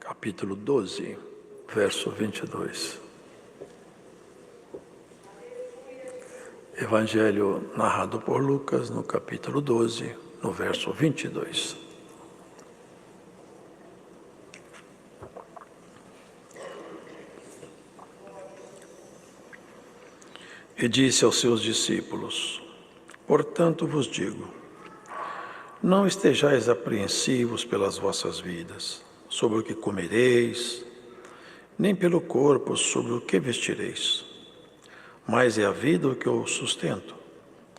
capítulo 12, verso 22. Evangelho narrado por Lucas, no capítulo 12, no verso 22. E disse aos seus discípulos: portanto vos digo, não estejais apreensivos pelas vossas vidas, sobre o que comereis, nem pelo corpo sobre o que vestireis. Mais é a vida do que o sustento,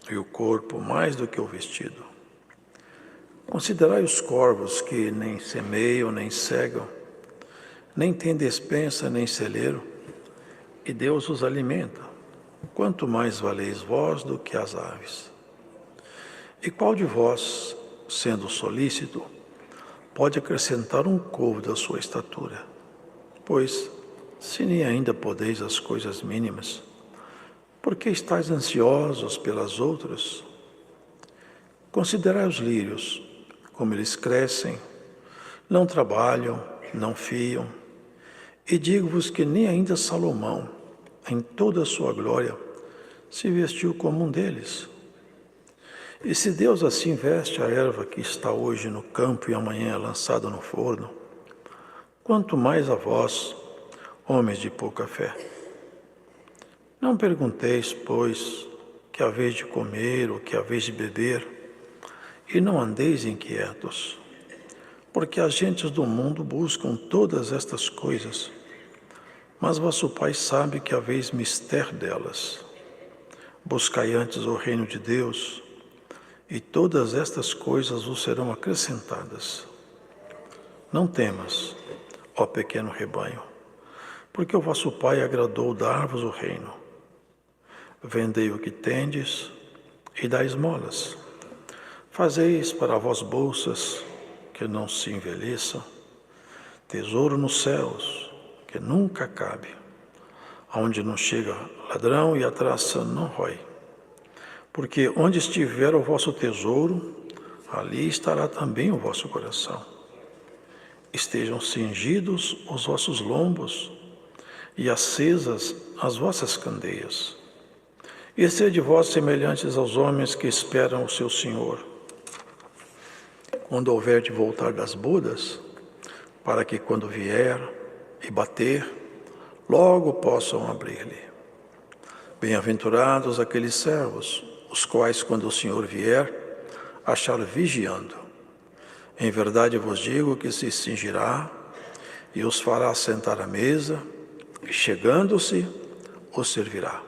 e o corpo mais do que o vestido. Considerai os corvos que nem semeiam, nem cegam, nem têm despensa, nem celeiro, e Deus os alimenta. Quanto mais valeis vós do que as aves. E qual de vós, sendo solícito, pode acrescentar um côvado da sua estatura? Pois, se nem ainda podeis as coisas mínimas, por que estáis ansiosos pelas outras? Considerai os lírios, como eles crescem, não trabalham, não fiam, e digo-vos que nem ainda Salomão, em toda a sua glória, se vestiu como um deles. E se Deus assim veste a erva que está hoje no campo e amanhã é lançada no forno, quanto mais a vós, homens de pouca fé. Não pergunteis, pois, que haveis de comer ou que haveis de beber, e não andeis inquietos, porque as gentes do mundo buscam todas estas coisas, mas vosso Pai sabe que haveis mister delas. Buscai antes o reino de Deus, e todas estas coisas vos serão acrescentadas. Não temas, ó pequeno rebanho, porque o vosso Pai agradou dar-vos o reino. Vendei o que tendes e dai esmolas. Fazeis para vós bolsas que não se envelheçam, tesouro nos céus, que nunca cabe, aonde não chega ladrão e a traça não rói. Porque onde estiver o vosso tesouro, ali estará também o vosso coração. Estejam cingidos os vossos lombos e acesas as vossas candeias. E sede vós semelhantes aos homens que esperam o seu Senhor, quando houver de voltar das bodas, para que quando vier e bater, logo possam abrir-lhe. Bem-aventurados aqueles servos, os quais, quando o Senhor vier, achar vigiando. Em verdade vos digo que se cingirá e os fará sentar à mesa, e chegando-se, os servirá.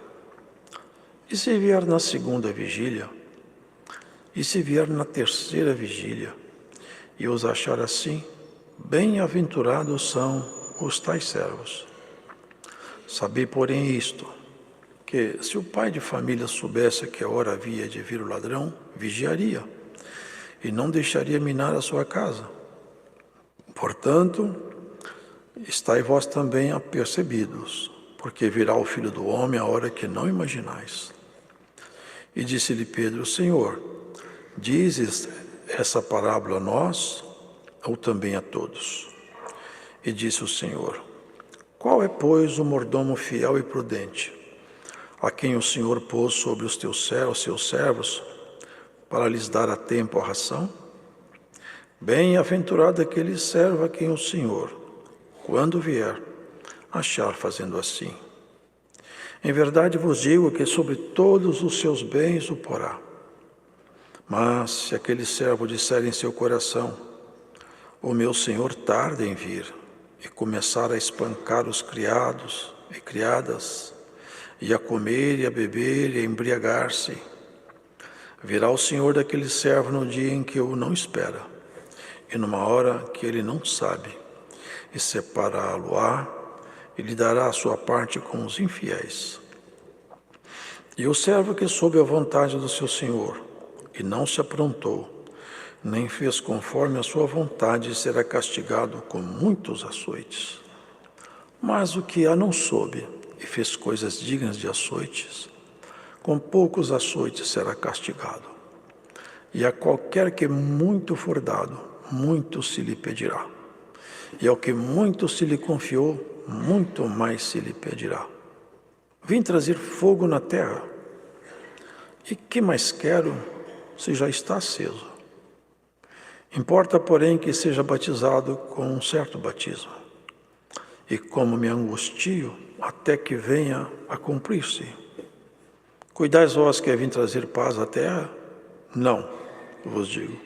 E se vier na segunda vigília, e se vier na terceira vigília, e os achar assim, bem-aventurados são os tais servos. Sabei, porém, isto, que se o pai de família soubesse que a hora havia de vir o ladrão, vigiaria, e não deixaria minar a sua casa. Portanto, estai vós também apercebidos, porque virá o Filho do Homem a hora que não imaginais. E disse-lhe Pedro: Senhor, dizes essa parábola a nós, ou também a todos? E disse o Senhor: qual é, pois, o mordomo fiel e prudente, a quem o Senhor pôs sobre os seus servos, para lhes dar a tempo a ração? Bem-aventurado aquele servo a quem o Senhor, quando vier, achar fazendo assim. Em verdade vos digo que sobre todos os seus bens o porá. Mas se aquele servo disser em seu coração: o meu Senhor tarda em vir, e começar a espancar os criados e criadas, e a comer e a beber e a embriagar-se, virá o Senhor daquele servo no dia em que o não espera, e numa hora que ele não sabe, e separá-lo-á, e lhe dará a sua parte com os infiéis. E o servo que soube a vontade do seu Senhor, e não se aprontou, nem fez conforme a sua vontade, será castigado com muitos açoites. Mas o que a não soube, e fez coisas dignas de açoites, com poucos açoites será castigado. E a qualquer que muito for dado, muito se lhe pedirá. e ao que muito se lhe confiou, muito mais se lhe pedirá. Vim trazer fogo na terra, e que mais quero se já está aceso? Importa, porém, que seja batizado com um certo batismo. E como me angustio até que venha a cumprir-se. Cuidais vós que vim trazer paz à terra? Não, vos digo,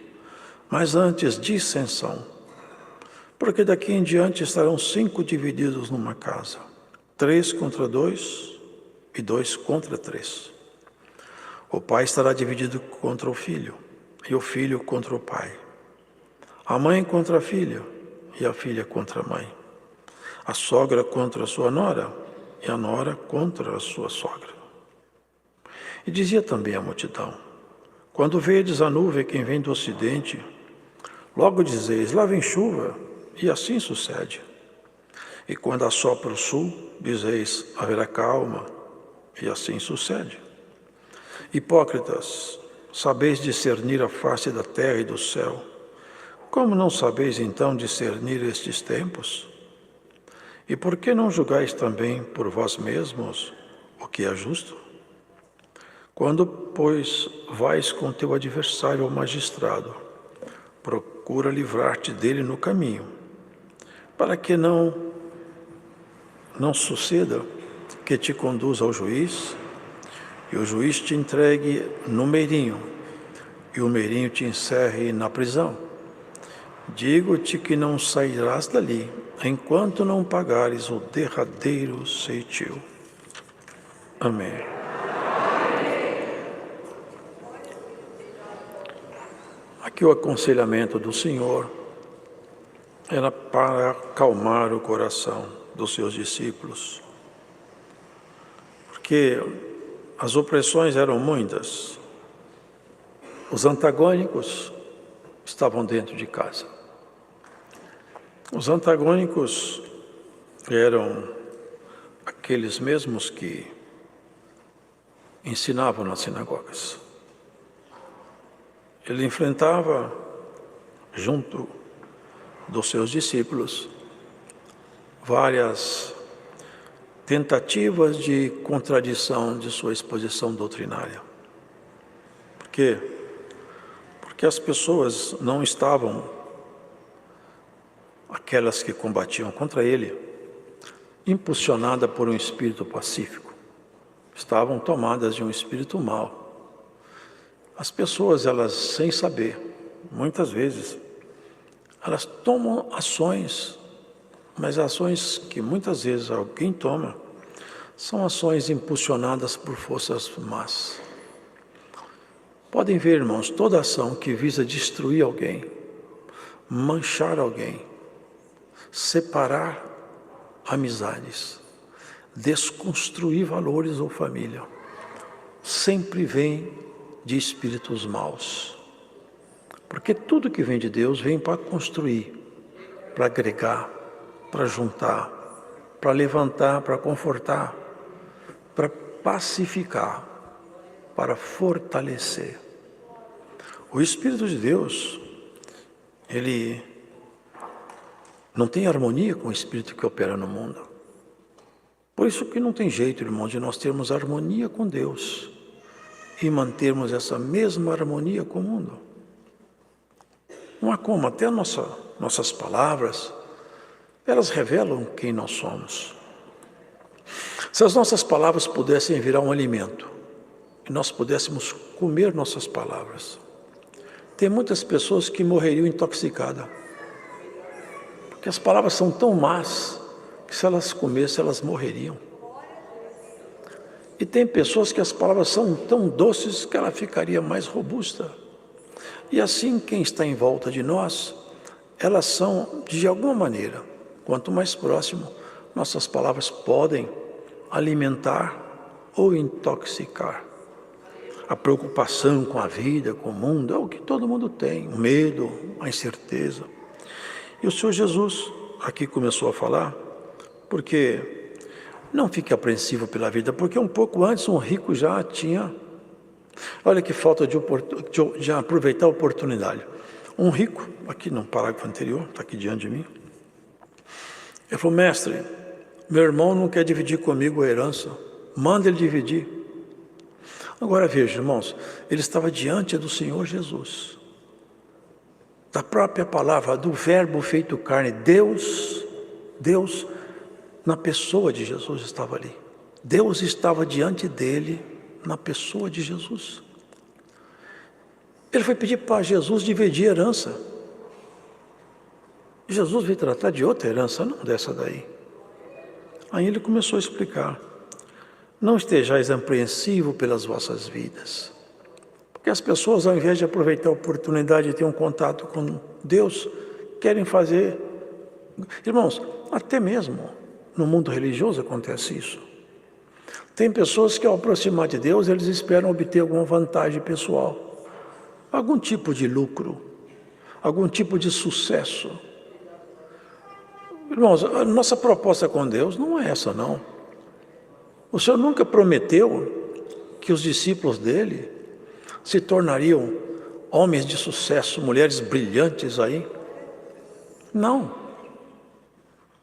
mas antes dissensão. Porque daqui em diante estarão 5 divididos numa casa, 3 contra 2 e 2 contra 3. O pai estará dividido contra o filho, e o filho contra o pai. A mãe contra a filha, e a filha contra a mãe. A sogra contra a sua nora, e a nora contra a sua sogra. E dizia também a multidão: quando vedes a nuvem que vem do ocidente, logo dizeis, lá vem chuva, e assim sucede. E quando assopra o sul, dizeis, haverá calma, e assim sucede. Hipócritas, sabeis discernir a face da terra e do céu. Como não sabeis então discernir estes tempos? E por que não julgais também por vós mesmos o que é justo? Quando, pois, vais com teu adversário ao magistrado, procura livrar-te dele no caminho, para que não suceda que te conduza ao juiz, e o juiz te entregue no meirinho, e o meirinho te encerre na prisão. Digo-te que não sairás dali, enquanto não pagares o derradeiro ceitil. Amém. Aqui o aconselhamento do Senhor era para acalmar o coração dos seus discípulos, porque as opressões eram muitas, os antagônicos estavam dentro de casa. Os antagônicos eram aqueles mesmos que ensinavam nas sinagogas. Ele enfrentava, junto dos seus discípulos, várias tentativas de contradição de sua exposição doutrinária. Por quê? Porque as pessoas não estavam, aquelas que combatiam contra ele, impulsionadas por um espírito pacífico. Estavam tomadas de um espírito mau. As pessoas, elas, sem saber, muitas vezes, elas tomam ações, mas ações que muitas vezes alguém toma, são ações impulsionadas por forças más. Podem ver, irmãos, toda ação que visa destruir alguém, manchar alguém, separar amizades, desconstruir valores ou família, sempre vem de espíritos maus. Porque tudo que vem de Deus vem para construir, para agregar, para juntar, para levantar, para confortar, para pacificar, para fortalecer. O Espírito de Deus, ele não tem harmonia com o Espírito que opera no mundo. Por isso que não tem jeito, irmão, de nós termos harmonia com Deus e mantermos essa mesma harmonia com o mundo. Não há como, até nossas palavras, elas revelam quem nós somos. Se as nossas palavras pudessem virar um alimento, e nós pudéssemos comer nossas palavras, tem muitas pessoas que morreriam intoxicadas, porque as palavras são tão más, que se elas comessem, elas morreriam. E tem pessoas que as palavras são tão doces que ela ficaria mais robusta. E assim, quem está em volta de nós, elas são, de alguma maneira, quanto mais próximo, nossas palavras podem alimentar ou intoxicar. A preocupação com a vida, com o mundo, é o que todo mundo tem, o medo, a incerteza. E o Senhor Jesus aqui começou a falar, porque não fique apreensivo pela vida, porque um pouco antes um rico já tinha, olha que falta de aproveitar a oportunidade. Um rico, aqui no parágrafo anterior, está aqui diante de mim, Ele falou: mestre, meu irmão não quer dividir comigo a herança, manda ele dividir. Agora veja, irmãos, ele estava diante do Senhor Jesus, da própria palavra, do verbo feito carne. Deus na pessoa de Jesus estava ali. Deus estava diante dele na pessoa de Jesus. Ele foi pedir para Jesus dividir a herança. Jesus veio tratar de outra herança, não dessa daí. Aí ele começou a explicar: não estejais apreensivos pelas vossas vidas. Porque as pessoas, ao invés de aproveitar a oportunidade de ter um contato com Deus, querem fazer... Irmãos, até mesmo no mundo religioso acontece isso. Tem pessoas que, ao aproximar de Deus, eles esperam obter alguma vantagem pessoal, algum tipo de lucro, algum tipo de sucesso. Irmãos, a nossa proposta com Deus não é essa, não. O Senhor nunca prometeu que os discípulos dele se tornariam homens de sucesso, mulheres brilhantes aí. Não.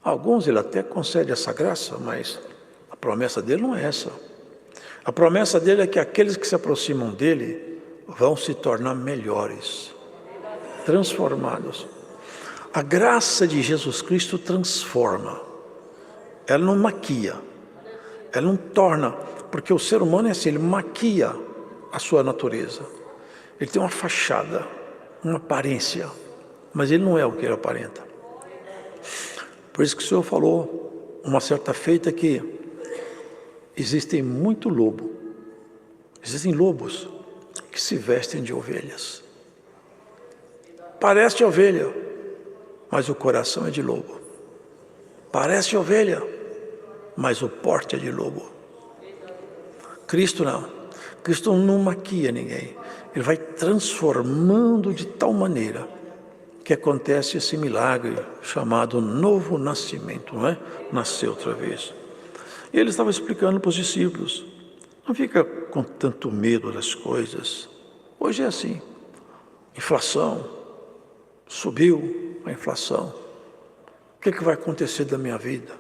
Alguns ele até concede essa graça, mas a promessa dele não é essa. A promessa dele é que aqueles que se aproximam dele vão se tornar melhores, transformados. A graça de Jesus Cristo transforma, ela não maquia, ela não torna, porque o ser humano é assim, ele maquia a sua natureza. Ele tem uma fachada, uma aparência, mas ele não é o que ele aparenta. Por isso que o Senhor falou uma certa feita que existem muito lobo, existem lobos que se vestem de ovelhas. Parece ovelha, mas o coração é de lobo. Parece ovelha, mas o porte é de lobo. Cristo não. Cristo não maquia ninguém. Ele vai transformando de tal maneira que acontece esse milagre chamado novo nascimento, não é? Nascer outra vez. E ele estava explicando para os discípulos: não fica com tanto medo das coisas. Hoje é assim. Inflação. Subiu a inflação. O que vai acontecer da minha vida?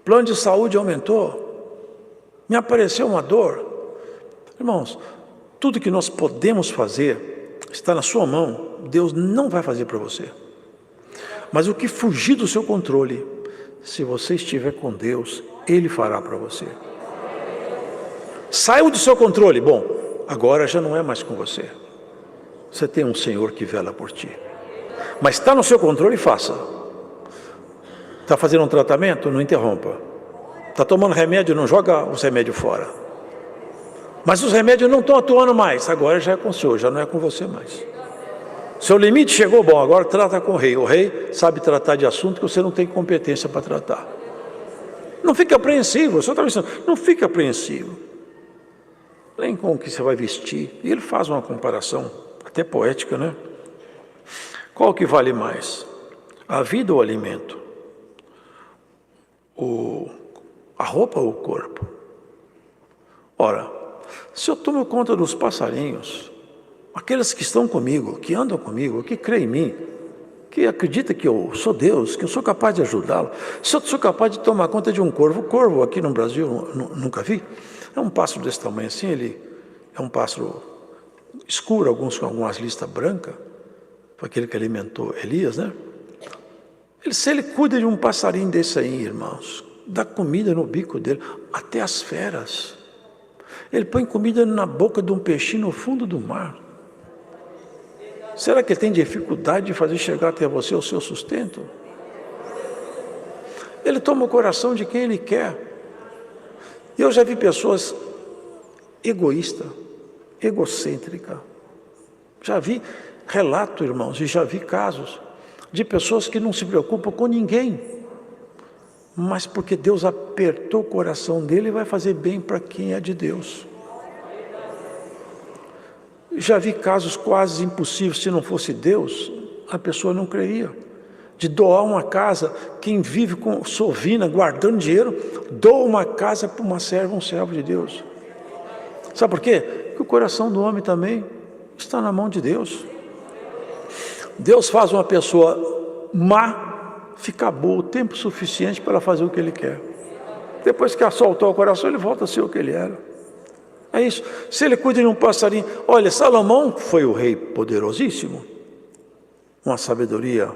Plano de saúde aumentou. Me apareceu uma dor. Irmãos, tudo que nós podemos fazer está na sua mão. Deus não vai fazer para você. Mas o que fugir do seu controle, se você estiver com Deus, Ele fará para você. Saiu do seu controle. Bom, agora já não é mais com você. Você tem um Senhor que vela por ti. Mas está no seu controle, faça. Está fazendo um tratamento? Não interrompa. Está tomando remédio? Não joga os remédios fora. Mas os remédios não estão atuando mais. Agora já é com o Senhor, já não é com você mais. Seu limite chegou, bom, agora trata com o rei. O rei sabe tratar de assunto que você não tem competência para tratar. Não fique apreensivo. O Senhor está dizendo, não fique apreensivo. Nem com o que você vai vestir. E ele faz uma comparação, até poética, né? Qual que vale mais? A vida ou o alimento? A roupa ou o corpo? Ora, se eu tomo conta dos passarinhos, aqueles que estão comigo, que andam comigo, que creem em mim, que acreditam que eu sou Deus, que eu sou capaz de ajudá-lo, se eu sou capaz de tomar conta de um corvo, o corvo aqui no Brasil nunca vi, é um pássaro desse tamanho assim, ele é um pássaro escuro, alguns com algumas listas brancas, foi aquele que alimentou Elias, né? Se ele cuida de um passarinho desse aí, irmãos, dá comida no bico dele, até as feras. Ele põe comida na boca de um peixinho no fundo do mar. Será que ele tem dificuldade de fazer chegar até você o seu sustento? Ele toma o coração de quem ele quer. Eu já vi pessoas egoístas, egocêntricas. Já vi relato, irmãos, e já vi casos de pessoas que não se preocupam com ninguém, mas porque Deus apertou o coração dele, vai fazer bem para quem é de Deus. Já vi casos quase impossíveis, se não fosse Deus, a pessoa não creria. De doar uma casa, quem vive com sovina, guardando dinheiro, doa uma casa para uma serva, um servo de Deus. Sabe por quê? Porque o coração do homem também está na mão de Deus. Deus faz uma pessoa má ficar boa o tempo suficiente para fazer o que ele quer. Depois que assoltou o coração, ele volta a ser o que ele era. É isso. Se ele cuida de um passarinho... Olha, Salomão foi o rei poderosíssimo. Uma sabedoria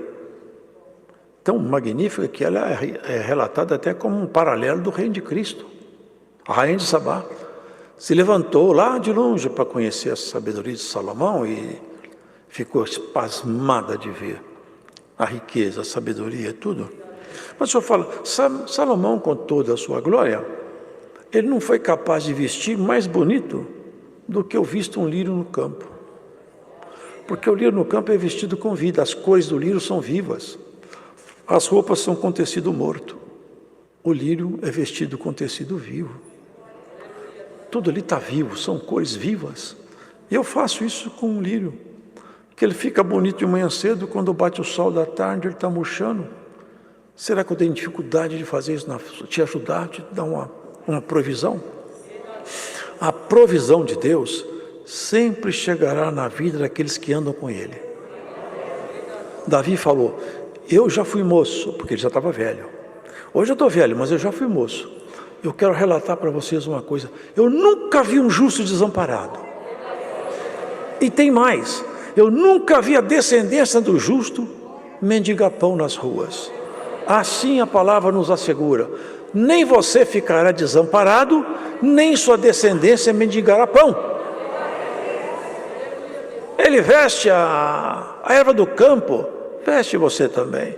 tão magnífica que ela é relatada até como um paralelo do reino de Cristo. A rainha de Sabá se levantou lá de longe para conhecer a sabedoria de Salomão e ficou espasmada de ver a riqueza, a sabedoria, tudo. Mas o senhor fala, Salomão, com toda a sua glória, ele não foi capaz de vestir mais bonito do que eu visto um lírio no campo. Porque o lírio no campo é vestido com vida, as cores do lírio são vivas, as roupas são com tecido morto. O lírio é vestido com tecido vivo. Tudo ali está vivo, são cores vivas. E eu faço isso com um lírio, que ele fica bonito de manhã cedo, quando bate o sol da tarde, ele está murchando. Será que eu tenho dificuldade de fazer isso, te ajudar, te dar uma provisão? A provisão de Deus sempre chegará na vida daqueles que andam com Ele. Davi falou, eu já fui moço, porque ele já estava velho. Hoje eu estou velho, mas eu já fui moço. Eu quero relatar para vocês uma coisa, eu nunca vi um justo desamparado. E tem mais, eu nunca vi a descendência do justo mendigar pão nas ruas. Assim a palavra nos assegura, nem você ficará desamparado, nem sua descendência mendigará pão. Ele veste a erva do campo, veste você também.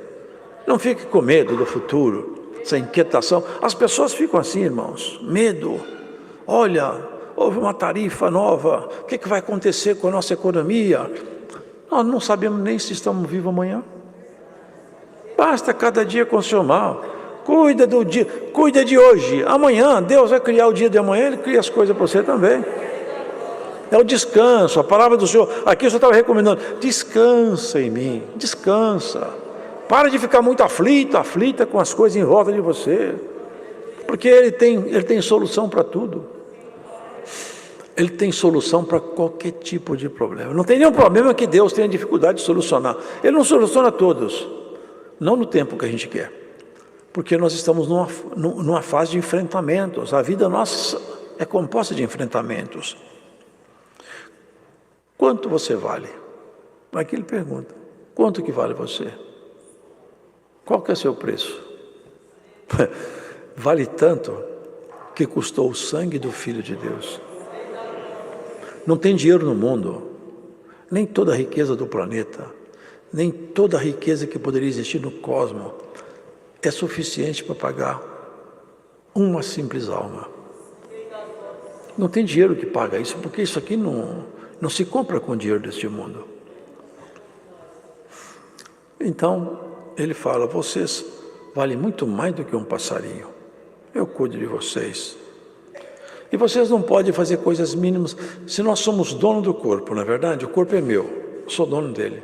Não fique com medo do futuro, essa inquietação. As pessoas ficam assim, irmãos, medo. Olha, houve uma tarifa nova, o que vai acontecer com a nossa economia? Nós não sabemos nem se estamos vivos amanhã. Basta cada dia com o seu mal. Cuida do dia, cuida de hoje. Amanhã, Deus vai criar o dia de amanhã, Ele cria as coisas para você também. É o descanso, a palavra do Senhor. Aqui o Senhor estava recomendando, descansa em mim, descansa. Para de ficar muito aflita com as coisas em volta de você. Porque Ele tem solução para tudo. Ele tem solução para qualquer tipo de problema. Não tem nenhum problema que Deus tenha dificuldade de solucionar. Ele não soluciona todos. Não no tempo que a gente quer. Porque nós estamos numa fase de enfrentamentos. A vida nossa é composta de enfrentamentos. Quanto você vale? Aqui ele pergunta, quanto que vale você? Qual que é o seu preço? Vale tanto que custou o sangue do Filho de Deus. Não tem dinheiro no mundo, nem toda a riqueza do planeta, nem toda a riqueza que poderia existir no cosmos é suficiente para pagar uma simples alma. Não tem dinheiro que paga isso, porque isso aqui não se compra com dinheiro deste mundo. Então, ele fala, vocês valem muito mais do que um passarinho. Eu cuido de vocês. E vocês não podem fazer coisas mínimas. Se nós somos dono do corpo, não é verdade? O corpo é meu, eu sou dono dele.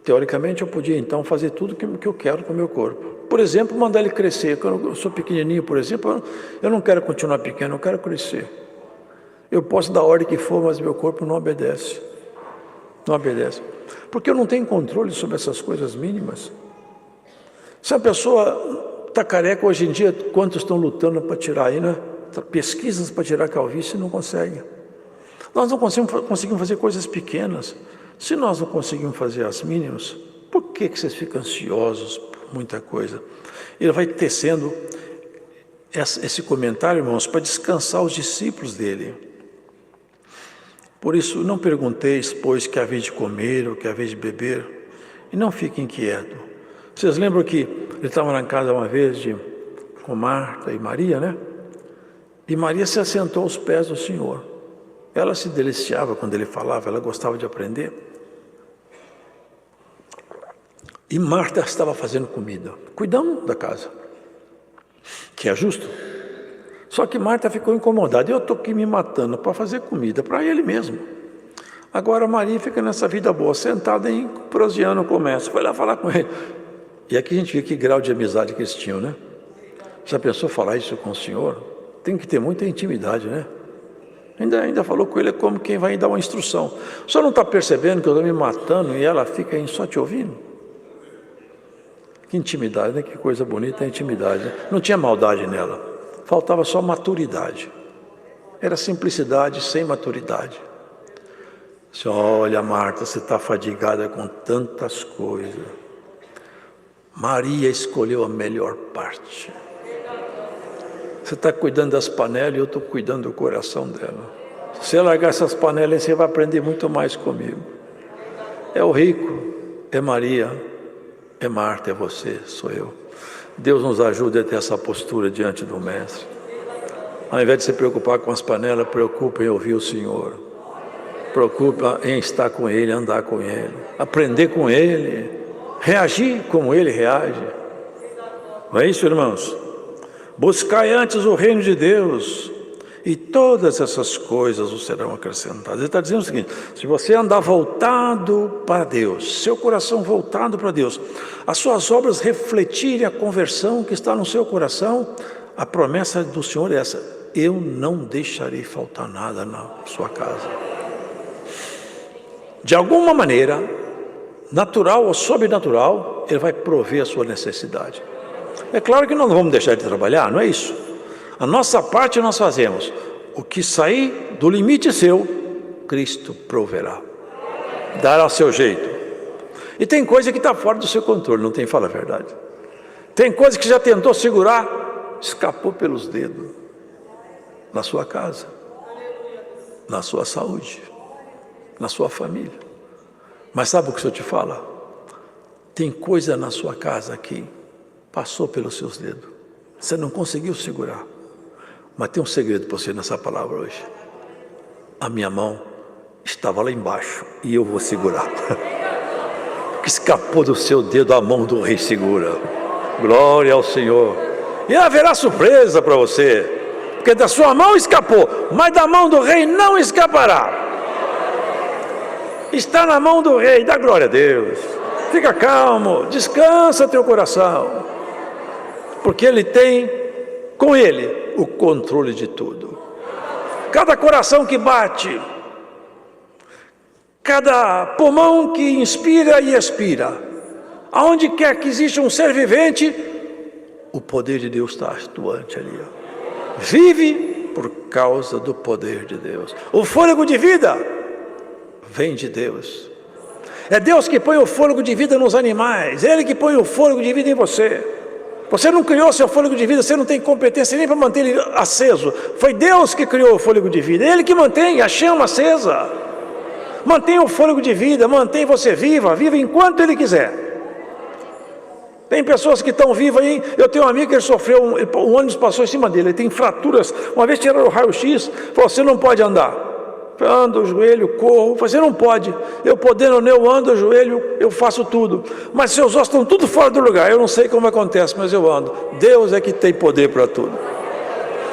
Teoricamente, eu podia então fazer tudo que eu quero com o meu corpo. Por exemplo, mandar ele crescer. Quando eu sou pequenininho, por exemplo, eu não quero continuar pequeno, eu quero crescer. Eu posso dar a ordem que for, mas meu corpo não obedece. Não obedece. Porque eu não tenho controle sobre essas coisas mínimas. Se a pessoa está careca hoje em dia, quantos estão lutando para tirar aí, né? Pesquisas para tirar a calvície e não conseguem. Nós não conseguimos fazer coisas pequenas. Se nós não conseguimos fazer as mínimas, por que vocês ficam ansiosos por muita coisa? Ele vai tecendo esse comentário, irmãos, para descansar os discípulos dele. Por isso, não pergunteis, pois, que é a vez de comer ou que é a vez de beber, e não fiquem inquietos. Vocês lembram que ele estava na casa uma vez com Marta e Maria, né? E Maria se assentou aos pés do Senhor. Ela se deliciava quando ele falava, ela gostava de aprender. E Marta estava fazendo comida, cuidando da casa, que é justo. Só que Marta ficou incomodada. Eu estou aqui me matando para fazer comida para ele mesmo. Agora Maria fica nessa vida boa, sentada em proseando o comércio. Foi lá falar com ele. E aqui a gente vê que grau de amizade que eles tinham, né? Já pensou falar isso com o Senhor? Tem que ter muita intimidade, né? Ainda falou com ele como quem vai dar uma instrução. O senhor não está percebendo que eu estou me matando e ela fica aí só te ouvindo? Que intimidade, né? Que coisa bonita a intimidade, né? Não tinha maldade nela, faltava só maturidade. Era simplicidade sem maturidade. Você olha, Marta, você está fadigada com tantas coisas. Maria escolheu a melhor parte. Você está cuidando das panelas e eu estou cuidando do coração dela. Se você largar essas panelas, você vai aprender muito mais comigo. É o rico, é Maria, é Marta, é você, sou eu. Deus nos ajude a ter essa postura diante do Mestre. Ao invés de se preocupar com as panelas, preocupe em ouvir o Senhor. Preocupa em estar com Ele, andar com Ele, aprender com Ele, reagir como Ele reage. Não é isso, irmãos? Buscai antes o reino de Deus, e todas essas coisas vos serão acrescentadas. Ele está dizendo o seguinte: se você andar voltado para Deus, seu coração voltado para Deus, as suas obras refletirem a conversão que está no seu coração, a promessa do Senhor é essa: eu não deixarei faltar nada na sua casa. De alguma maneira, natural ou sobrenatural, Ele vai prover a sua necessidade. É claro que não vamos deixar de trabalhar, não é isso. A nossa parte nós fazemos. O que sair do limite seu, Cristo proverá. Dará o seu jeito. E tem coisa que está fora do seu controle, não tem? Fala a verdade. Tem coisa que já tentou segurar, escapou pelos dedos. Na sua casa, na sua saúde, na sua família. Mas sabe o que o Senhor te fala? Tem coisa na sua casa aqui, passou pelos seus dedos. Você não conseguiu segurar. Mas tem um segredo para você nessa palavra hoje. A minha mão estava lá embaixo e eu vou segurar. Que escapou do seu dedo, a mão do Rei segura. Glória ao Senhor. E haverá surpresa para você. Porque da sua mão escapou, mas da mão do Rei não escapará. Está na mão do Rei, dá glória a Deus. Fica calmo, descansa teu coração. Porque Ele tem, com Ele, o controle de tudo. Cada coração que bate, cada pulmão que inspira e expira, aonde quer que exista um ser vivente, o poder de Deus está atuante ali. Vive por causa do poder de Deus. O fôlego de vida vem de Deus. É Deus que põe o fôlego de vida nos animais. É Ele que põe o fôlego de vida em você. Você não criou seu fôlego de vida, você não tem competência nem para manter ele aceso. Foi Deus que criou o fôlego de vida. É Ele que mantém a chama acesa. Mantém o fôlego de vida, mantém você viva enquanto Ele quiser. Tem pessoas que estão vivas aí. Eu tenho um amigo que ele sofreu, um ônibus passou em cima dele, ele tem fraturas. Uma vez tiraram o raio-x, falou: você não pode andar. Eu ando, o joelho, corro. Você não pode. Eu podendo, eu ando, o joelho, eu faço tudo. Mas seus ossos estão tudo fora do lugar. Eu não sei como acontece, mas eu ando. Deus é que tem poder para tudo.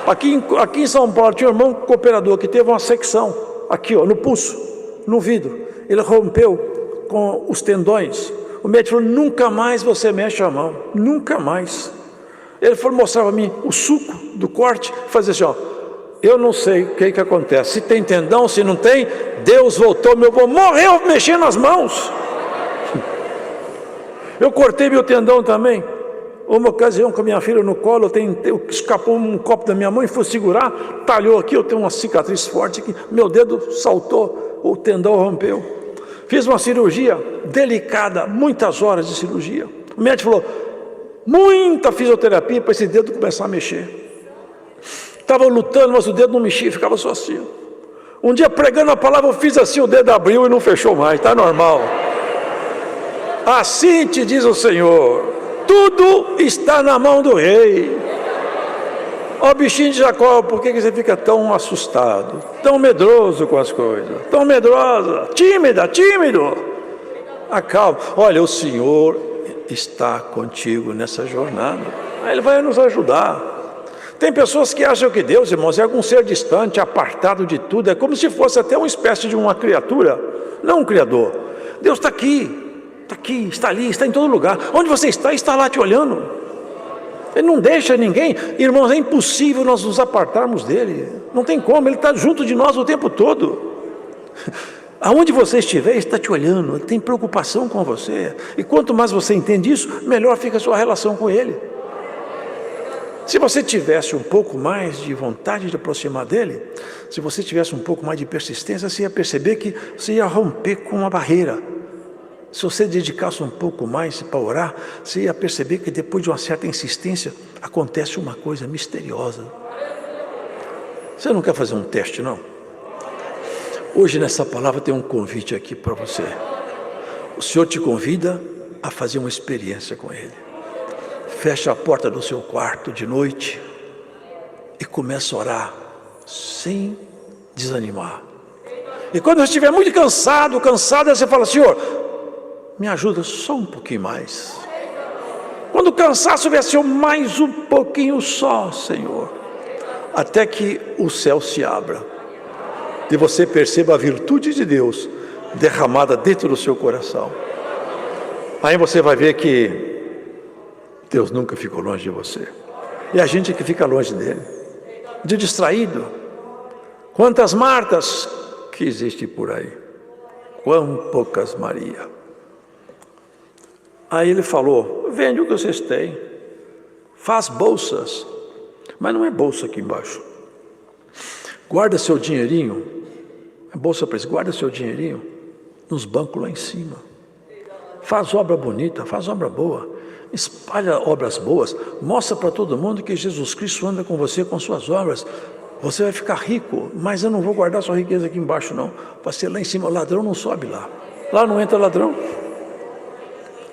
Aqui em São Paulo tinha um irmão cooperador que teve uma secção, aqui ó, no pulso, no vidro. Ele rompeu com os tendões. O médico falou: nunca mais você mexe a mão, nunca mais. Ele falou, mostrava para mim o suco do corte, fazia assim, ó, eu não sei o que acontece, se tem tendão, se não tem, Deus voltou, meu avô morreu mexendo as mãos. Eu cortei meu tendão também. Uma ocasião com a minha filha no colo, escapou um copo da minha mão e fui segurar, talhou aqui, eu tenho uma cicatriz forte aqui, meu dedo saltou, o tendão rompeu. Fiz uma cirurgia delicada, muitas horas de cirurgia. O médico falou, muita fisioterapia para esse dedo começar a mexer. Estava lutando, mas o dedo não mexia, ficava só assim. Um dia pregando a palavra, eu fiz assim, o dedo abriu e não fechou mais, está normal. Assim te diz o Senhor, tudo está na mão do Rei. Ó bichinho de Jacó, por que você fica tão assustado, tão medroso com as coisas, tão medrosa, tímido? Acalma. Olha, o Senhor está contigo nessa jornada. Ele vai nos ajudar. Tem pessoas que acham que Deus, irmãos, é algum ser distante, apartado de tudo. É como se fosse até uma espécie de uma criatura, não um criador. Deus está aqui, está ali, está em todo lugar. Onde você está lá te olhando. Ele não deixa ninguém, irmãos, é impossível nós nos apartarmos dele, não tem como, ele está junto de nós o tempo todo. Aonde você estiver, Ele está te olhando, Ele tem preocupação com você. E quanto mais você entende isso, melhor fica a sua relação com Ele. Se você tivesse um pouco mais de vontade de aproximar dEle, se você tivesse um pouco mais de persistência, você ia perceber que você ia romper com uma barreira. Se você dedicasse um pouco mais para orar, você ia perceber que depois de uma certa insistência, acontece uma coisa misteriosa. Você não quer fazer um teste, não? Hoje nessa palavra tem um convite aqui para você. O Senhor te convida a fazer uma experiência com Ele. Fecha a porta do seu quarto de noite e começa a orar sem desanimar. E quando você estiver muito cansado, você fala: Senhor, me ajuda só um pouquinho mais. Quando o cansaço vier, Senhor, mais um pouquinho só, Senhor. Até que o céu se abra e você perceba a virtude de Deus derramada dentro do seu coração. Aí você vai ver que Deus nunca ficou longe de você. E a gente que fica longe dele. De distraído. Quantas Martas que existem por aí. Quão poucas Maria. Aí ele falou: vende o que vocês têm. Faz bolsas. Mas não é bolsa aqui embaixo. Guarda seu dinheirinho. É bolsa para isso. Guarda seu dinheirinho nos bancos lá em cima. Faz obra bonita, faz obra boa. Espalha obras boas. Mostra para todo mundo que Jesus Cristo anda com você com suas obras. Você vai ficar rico. Mas eu não vou guardar sua riqueza aqui embaixo, não. Para ser lá em cima. O ladrão não sobe lá. Lá não entra ladrão.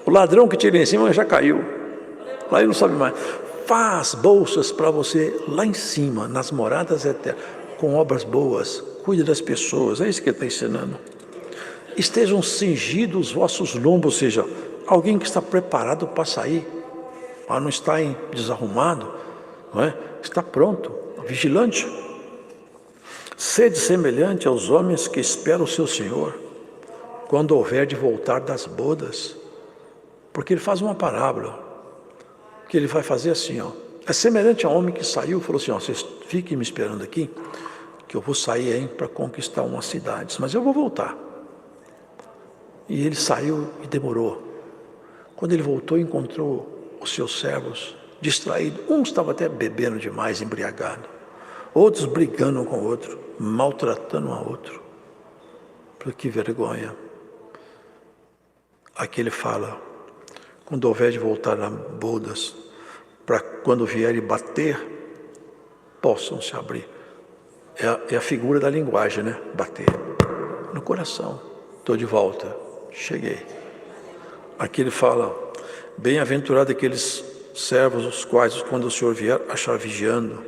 O ladrão que tira em cima já caiu. Lá ele não sobe mais. Faz bolsas para você lá em cima, nas moradas eternas, com obras boas. Cuide das pessoas. É isso que ele está ensinando. Estejam cingidos os vossos lombos, ou seja, alguém que está preparado para sair, para não estar desarrumado, não é? Está pronto, vigilante. Sede semelhante aos homens que esperam o seu Senhor, quando houver de voltar das bodas. Porque ele faz uma parábola, que ele vai fazer assim, ó. É semelhante ao homem que saiu e falou assim: ó, vocês fiquem me esperando aqui, que eu vou sair aí para conquistar umas cidades, mas eu vou voltar. E ele saiu e demorou. Quando ele voltou, encontrou os seus servos distraídos. Um estava até bebendo demais, embriagado. Outros brigando um com o outro, maltratando um ao outro. Que vergonha. Aqui ele fala: quando houver de voltar nas bodas, para quando vierem bater, possam se abrir. É a figura da linguagem, né? Bater. No coração. Estou de volta. Cheguei. Aqui ele fala: bem-aventurado aqueles servos, os quais, quando o Senhor vier, achar vigiando.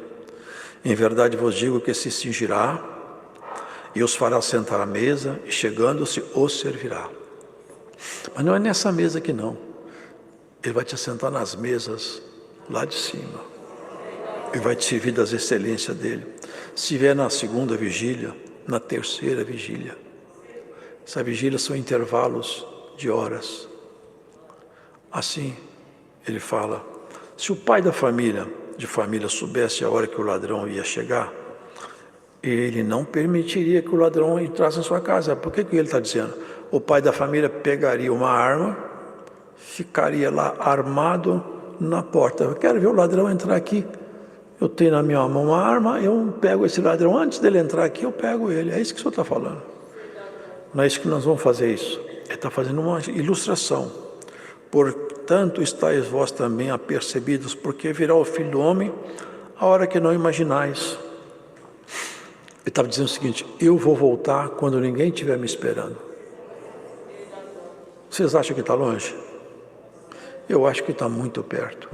Em verdade vos digo que se cingirá e os fará sentar à mesa, e chegando-se os servirá. Mas não é nessa mesa aqui não. Ele vai te assentar nas mesas lá de cima. Ele vai te servir das excelências dele. Se vier na segunda vigília, na terceira vigília. Essa vigília são intervalos de horas. Assim, ele fala: se o pai de família soubesse a hora que o ladrão ia chegar, ele não permitiria que o ladrão entrasse na sua casa. Por que ele está dizendo? O pai da família pegaria uma arma, ficaria lá armado na porta. Eu quero ver o ladrão entrar aqui. Eu tenho na minha mão uma arma, eu pego esse ladrão. Antes dele entrar aqui, eu pego ele. É isso que o senhor está falando. Não é isso que nós vamos fazer isso. Ele está fazendo uma ilustração. Portanto, estáis vós também apercebidos, porque virá o Filho do Homem a hora que não imaginais. Ele estava dizendo o seguinte: eu vou voltar quando ninguém estiver me esperando. Vocês acham que está longe? Eu acho que está muito perto.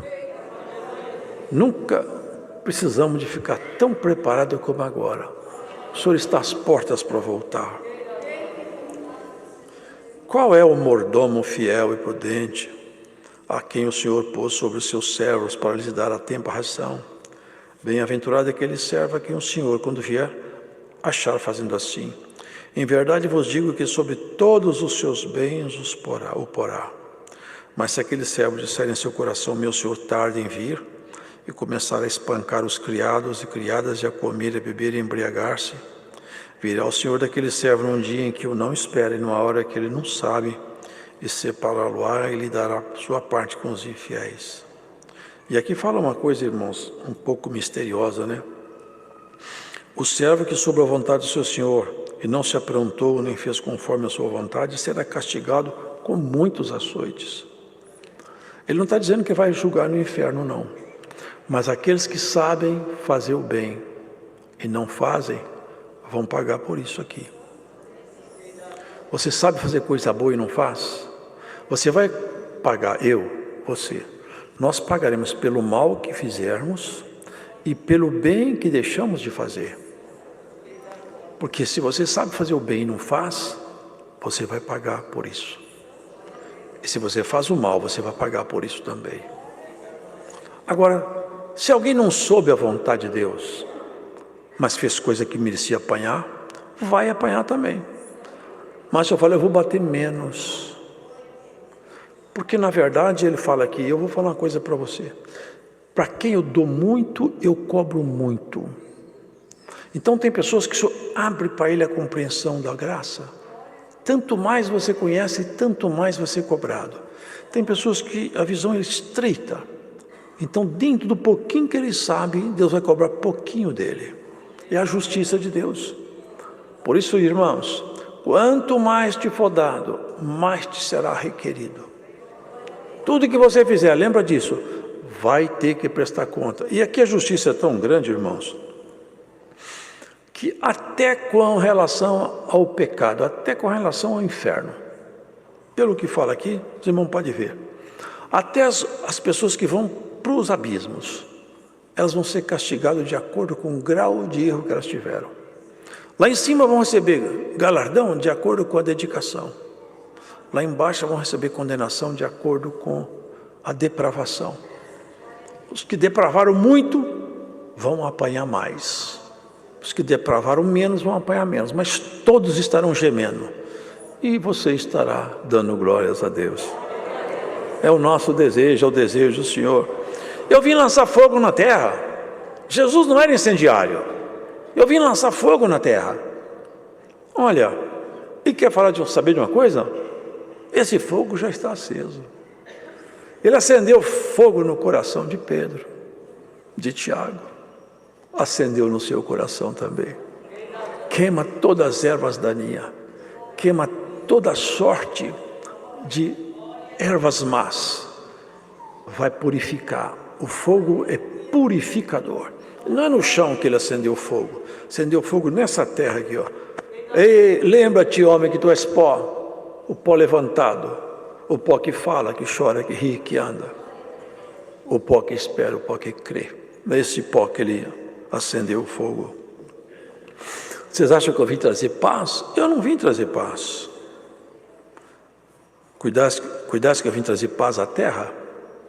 Nunca precisamos de ficar tão preparados como agora. O Senhor está às portas para voltar. Qual é o mordomo fiel e prudente, a quem o Senhor pôs sobre os seus servos para lhes dar a tempo a ração? Bem-aventurado é aquele servo a quem o Senhor, quando vier, achar fazendo assim. Em verdade vos digo que sobre todos os seus bens o porá. Mas se aquele servo disser em seu coração: meu Senhor tarda em vir, e começar a espancar os criados e criadas, e a comer, e a beber, e a embriagar-se, Virá o Senhor daquele servo num dia em que o não espera e numa hora que ele não sabe, e separá-lo-á e lhe dará sua parte com os infiéis. E aqui fala uma coisa, irmãos, um pouco misteriosa, né? O servo que sob a vontade do seu Senhor e não se aprontou nem fez conforme a sua vontade, será castigado com muitos açoites. Ele não está dizendo que vai julgar no inferno, não. Mas aqueles que sabem fazer o bem e não fazem, vão pagar por isso aqui. Você sabe fazer coisa boa e não faz? Você vai pagar, você. Nós pagaremos pelo mal que fizermos e pelo bem que deixamos de fazer. Porque se você sabe fazer o bem e não faz, você vai pagar por isso. E se você faz o mal, você vai pagar por isso também. Agora, se alguém não soube a vontade de Deus, mas fez coisa que merecia apanhar, vai apanhar também. Mas eu falo, eu vou bater menos. Porque na verdade ele fala aqui, eu vou falar uma coisa para você. Para quem eu dou muito, eu cobro muito. Então tem pessoas que só abre para ele a compreensão da graça. Tanto mais você conhece, tanto mais você é cobrado. Tem pessoas que a visão é estreita. Então dentro do pouquinho que ele sabe, Deus vai cobrar pouquinho dele. É a justiça de Deus. Por isso, irmãos, quanto mais te for dado, mais te será requerido. Tudo que você fizer, lembra disso, vai ter que prestar conta. E aqui a justiça é tão grande, irmãos, que até com relação ao pecado, até com relação ao inferno, pelo que fala aqui, os irmãos podem ver, até as pessoas que vão para os abismos, elas vão ser castigadas de acordo com o grau de erro que elas tiveram. Lá em cima vão receber galardão de acordo com a dedicação. Lá embaixo vão receber condenação de acordo com a depravação. Os que depravaram muito vão apanhar mais. Os que depravaram menos vão apanhar menos. Mas todos estarão gemendo. E você estará dando glórias a Deus. É o nosso desejo, é o desejo do Senhor. Eu vim lançar fogo na terra. Jesus não era incendiário. Eu vim lançar fogo na terra. Olha, e quer saber de uma coisa? Esse fogo já está aceso. Ele acendeu fogo no coração de Pedro, de Tiago. Acendeu no seu coração também. Queima todas as ervas daninhas. Queima toda sorte de ervas más. Vai purificar. O fogo é purificador. Não é no chão que ele acendeu o fogo. Acendeu fogo nessa terra aqui, ó. Ei, lembra-te, homem, que tu és pó. O pó levantado. O pó que fala, que chora, que ri, que anda. O pó que espera, o pó que crê. É esse pó que ele acendeu o fogo. Vocês acham que eu vim trazer paz? Eu não vim trazer paz. Cuidasse que eu vim trazer paz à terra?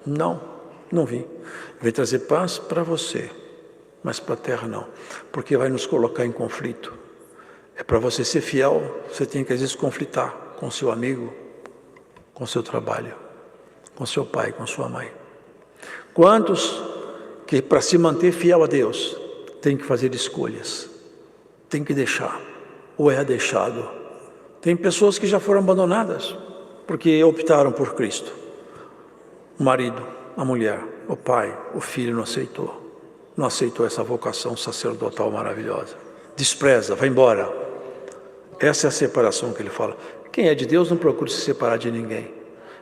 Não, não vim. Eu vim trazer paz para você, mas para a terra não. Porque vai nos colocar em conflito. É para você ser fiel, você tem que às vezes conflitar com seu amigo, com seu trabalho, com seu pai, com sua mãe. Quantos que para se manter fiel a Deus, tem que fazer escolhas, tem que deixar, ou é deixado. Tem pessoas que já foram abandonadas, porque optaram por Cristo. O marido, a mulher, o pai, o filho não aceitou essa vocação sacerdotal maravilhosa. Despreza, vai embora. Essa é a separação que ele fala. Quem é de Deus não procura se separar de ninguém.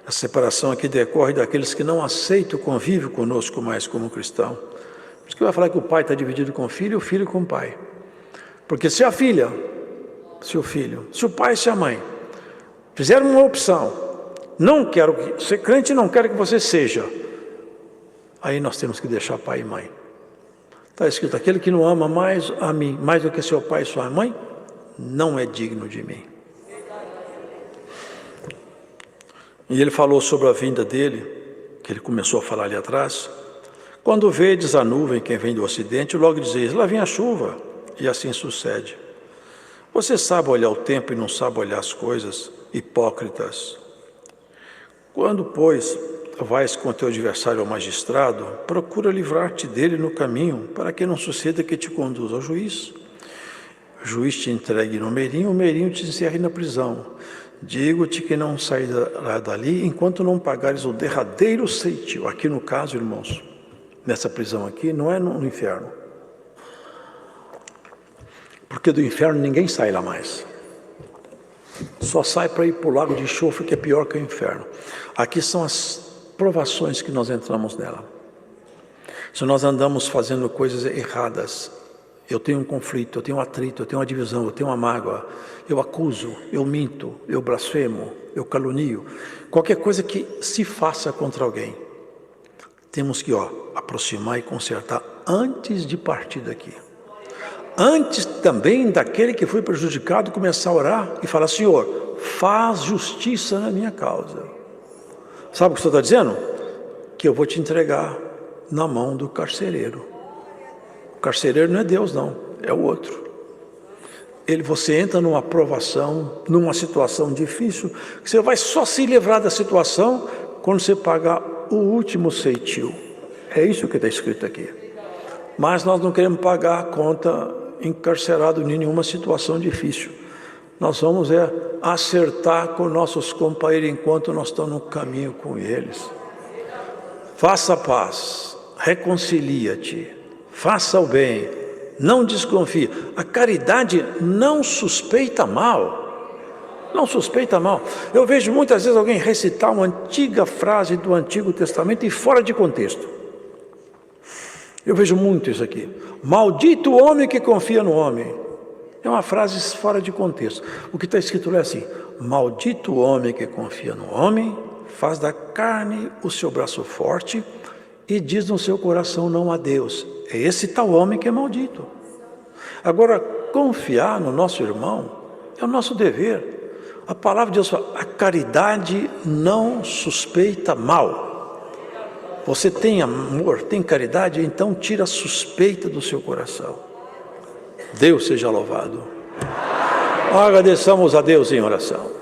A separação aqui decorre daqueles que não aceitam o convívio conosco mais como cristão. Por isso que vai falar que o pai está dividido com o filho e o filho com o pai. Porque se a filha, se o filho, se o pai e se a mãe fizeram uma opção, não quero que ser crente, não quero que você seja, aí nós temos que deixar pai e mãe. Está escrito, aquele que não ama mais a mim, mais do que seu pai e sua mãe, não é digno de mim. E ele falou sobre a vinda dele, que ele começou a falar ali atrás. Quando vedes a nuvem, quem vem do ocidente, logo dizeis, lá vem a chuva, e assim sucede. Você sabe olhar o tempo e não sabe olhar as coisas, hipócritas. Quando, pois, vais com teu adversário ao magistrado, procura livrar-te dele no caminho, para que não suceda que te conduza ao juiz. O juiz te entregue no meirinho, o meirinho te encerre na prisão. Digo-te que não sairá dali enquanto não pagares o derradeiro ceitil. Aqui no caso, irmãos, nessa prisão aqui, não é no inferno. Porque do inferno ninguém sai lá mais. Só sai para ir para o lago de enxofre, que é pior que o inferno. Aqui são as provações que nós entramos nela. Se nós andamos fazendo coisas erradas, eu tenho um conflito, eu tenho um atrito, eu tenho uma divisão, eu tenho uma mágoa, eu acuso, eu minto, eu blasfemo, eu calunio, qualquer coisa que se faça contra alguém, temos que aproximar e consertar antes de partir daqui. Antes também daquele que foi prejudicado começar a orar e falar: Senhor, faz justiça na minha causa. Sabe o que o Senhor está dizendo? Que eu vou te entregar na mão do carcereiro. O carcereiro não é Deus, não, é o outro. Você entra numa provação, numa situação difícil, que você vai só se livrar da situação quando você pagar o último ceitil. É isso que está escrito aqui. Mas nós não queremos pagar a conta encarcerado em nenhuma situação difícil. Nós vamos acertar com nossos companheiros enquanto nós estamos no caminho com eles. Faça a paz, reconcilia-te, faça o bem, não desconfie. A caridade não suspeita mal. Não suspeita mal. Eu vejo muitas vezes alguém recitar uma antiga frase do Antigo Testamento e fora de contexto. Eu vejo muito isso aqui. Maldito o homem que confia no homem. É uma frase fora de contexto. O que está escrito lá é assim: maldito o homem que confia no homem, faz da carne o seu braço forte e diz no seu coração não a Deus. É esse tal homem que é maldito. Agora, confiar no nosso irmão é o nosso dever. A palavra de Deus fala: a caridade não suspeita mal. Você tem amor, tem caridade, então tira a suspeita do seu coração. Deus seja louvado. Agradeçamos a Deus em oração.